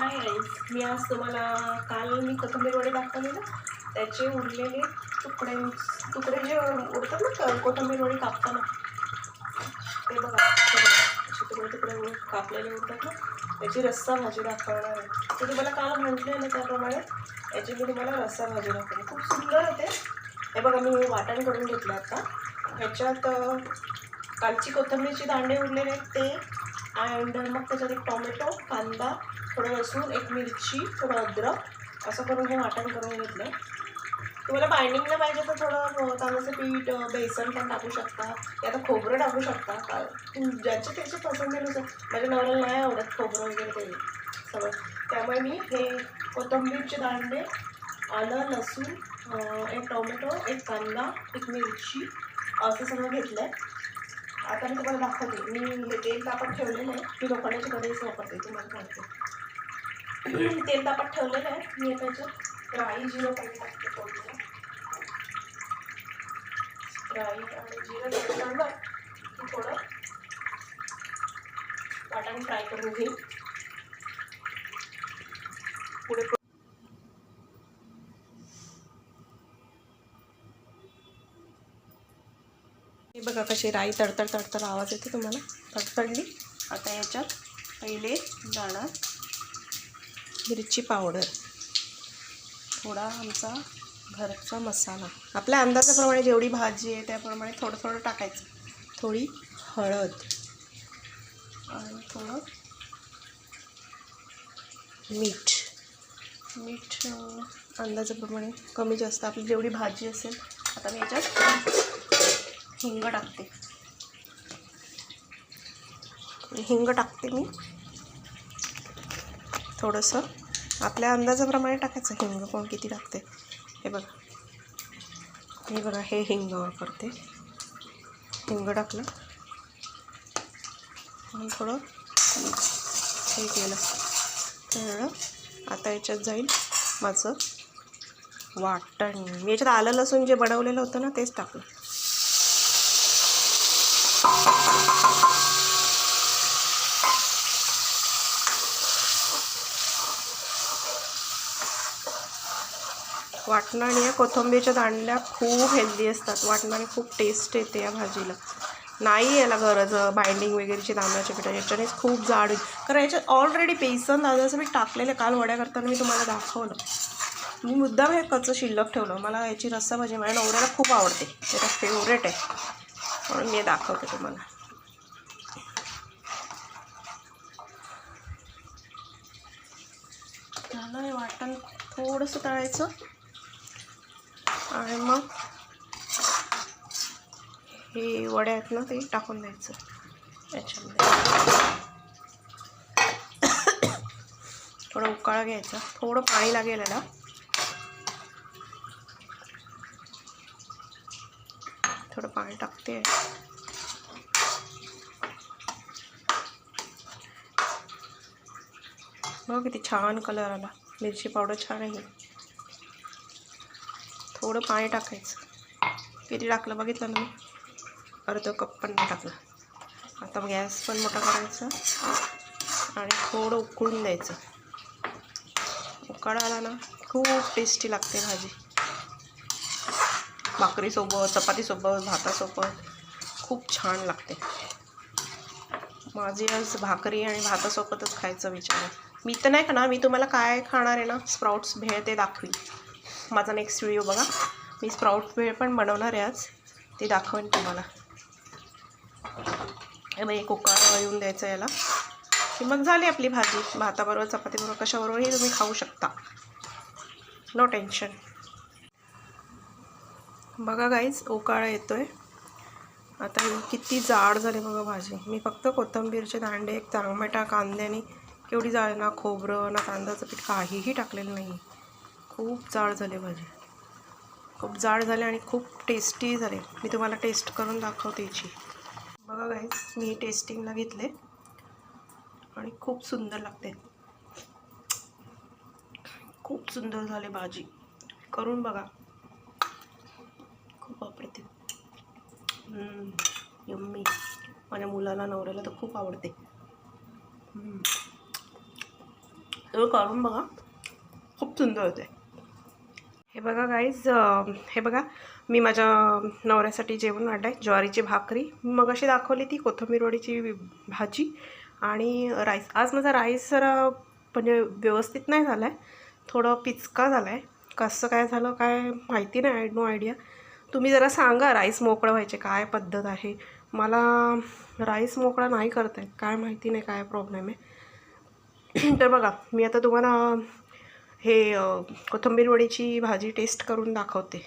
Hi guys, मी आज तुम्हाला काल मी कोथिंबीर वडे दाखवले ना, त्याचे उरलेले तुकडे जे उडतात ना कोथिंबीर वडे कापताना, ते बघा असे तुकडे कापलेले उडतात ना, त्याची रस्सा भाजी दाखवणार आहे. ते तुम्हाला काल म्हटले ना त्याप्रमाणे याची मी तुम्हाला रस्सा भाजी दाखवली. खूप सुंदर होते. हे बघा मी वाटण करून घेतलं आता. ह्याच्यात कालची कोथिंबीरची दांडे उरलेले आहेत ते, अँड मग त्याच्यात एक टोमॅटो, कांदा, थोडं लसूण, एक मिरची, थोडं अद्रक असं करून हे वाटण करून घेतलं. तुम्हाला बाइंडिंगला पाहिजे तर थोडं तांदळाचं पीठ, बेसन पण टाकू शकता, या तर खोबरं टाकू शकता. ज्याचे त्याचे पसंतीनुसार. माझ्या नवऱ्याला नाही आवडत खोबरं वगैरे ते सगळं, त्यामुळे मी हे कोथिंबीरचे दांडे, आलं, लसूण, एक टोमॅटो, एक कांदा, एक मिरची असं सगळं घेतलं आहे. आता मी तुम्हाला दाखवते. मी हे तेल तापत ठेवलेलं आहे. मी लोखंडाची कढईच वापरते, तुम्हाला सांगते. तेल तापत ठेवलेलं आहे. मी त्याच्यात राई, जिरं पहिले टाकते थोडं. राई आणि जिरं टाकलं की थोडं वाटाणे फ्राय करून घेईन. पुढे हे बघा कशी राई तडतड तडतड आवाज येते तुम्हाला, तडतडली. आता याच्यात पहिले जाणार मिरची पावडर, थोडा आमचा घरचा मसाला, आपल्या अंदाजाप्रमाणे जेवढी भाजी आहे त्याप्रमाणे थोडं थोडं टाकायचं. थोडी हळद आणि थोडं मीठ अंदाजाप्रमाणे कमी जास्त आपली जेवढी भाजी असेल. आता मी याच्यात हिंग टाकते मी थोडंसं आपल्या अंदाजाप्रमाणे टाकायचं. हिंग कोण किती टाकते हे बघा, हे हिंग वापरते. हिंग टाकलं आणि थोडं हे केलं तर आता याच्यात जाईल माझं वाटण. मी याच्यात आलं लसूण जे बनवलेलं होतं ना तेच टाकलं. वाटणाने या कोथिंबीरच्या दांड्या खूप हेल्दी असतात. वाटणाने खूप टेस्ट येते या भाजीला. नाही याला गरज बाइंडिंग वगैरेची तांदळाच्या पिठा, याच्यानेच खूप जाड होईल. कारण याच्यात ऑलरेडी बेसन तांदळाचं पीठ टाकलेलं. काल वड्या करताना मी तुम्हाला दाखवलं. मी मुद्दाम हे कच्चं शिल्लक ठेवलं. मला याची रस्सा भाजी माझ्या नवऱ्याला खूप आवडते, त्याचा फेवरेट आहे, म्हणून मी दाखवते तुम्हाला. झालं हे वाटण थोडंसं तळायचं आणि मग हे वड्या आहेत ना ते टाकून द्यायचं याच्यामध्ये. थोडं उकाळा घ्यायचा, थोडं पाणी लागेल याला. थोडं पाणी टाकते. बघ किती छान कलर आला. मिरची पावडर छान आहे. थोडं पाणी टाकायचं. किती टाकलं बघितलं ना मी, अर्धा कप पण नाही टाकलं. आता गॅस पण मोठा करायचा आणि थोडं उकळून द्यायचं. उकाळा आला ना खूप टेस्टी लागते भाजी. भाकरीसोबत, चपातीसोबत, भातासोबत खूप छान लागते. माझी आज भाकरी आणि भातासोबतच खायचा विचार आहे. मी तर नाही खाणार, मी तुम्हाला काय खाणार आहे ना, स्प्राउट्स भेळ ते दाखवीन. माझा नेक्स्ट व्हिडिओ बघा. मी स्प्राउट्स भेळ पण बनवणार आहे आज, ते दाखवेन तुम्हाला. मग एक उकाळा येऊन द्यायचं याला की मग झाली आपली भाजी. भाताबरोबर, चपातीबरोबर, कशाबरोबरही तुम्ही खाऊ शकता, नो टेन्शन. बघा गाईज उकाळा येतोय. आता किती जाड झाले बघा भाजी. मी फक्त कोथिंबीरचे दांडे, एक टमाटा, कांद्याने केवढी जाड, ना खोबरं ना तांदळाचं पीठ काहीही टाकलेलं नाही. खूप जाड झाले भाजी, खूप जाड झाले आणि खूप टेस्टी झाले. मी तुम्हाला टेस्ट करून दाखवते याची. बघा गाईज मी टेस्टिंगला घेतले आणि खूप सुंदर लागते. खूप सुंदर झाले भाजी, करून बघा. खूप अप्रतिम, यम्मी. माझ्या मुलाला, नवऱ्याला तर खूप आवडते. तर करून बघा, खूप सुंदर होते. हे बघा गाईज, हे बघा मी माझ्या नवऱ्यासाठी जेवण वाढलं आहे. ज्वारीची भाकरी, मग अशी दाखवली ती कोथिंबीर वडीची भाजी आणि राईस. आज माझा राईस जरा म्हणजे व्यवस्थित नाही झाला आहे, थोडं पिचका झाला आहे. कसं काय झालं काय माहिती नाही, नो आयडिया. तुम्ही जरा सांगा राईस मोकळं व्हायचे काय पद्धत आहे. मला राईस मोकळा नाही करता येत, काय माहिती नाही काय प्रॉब्लेम आहे. तर बघा मी आता तुम्हाला हे कोथिंबीर वडीची भाजी टेस्ट करून दाखवते.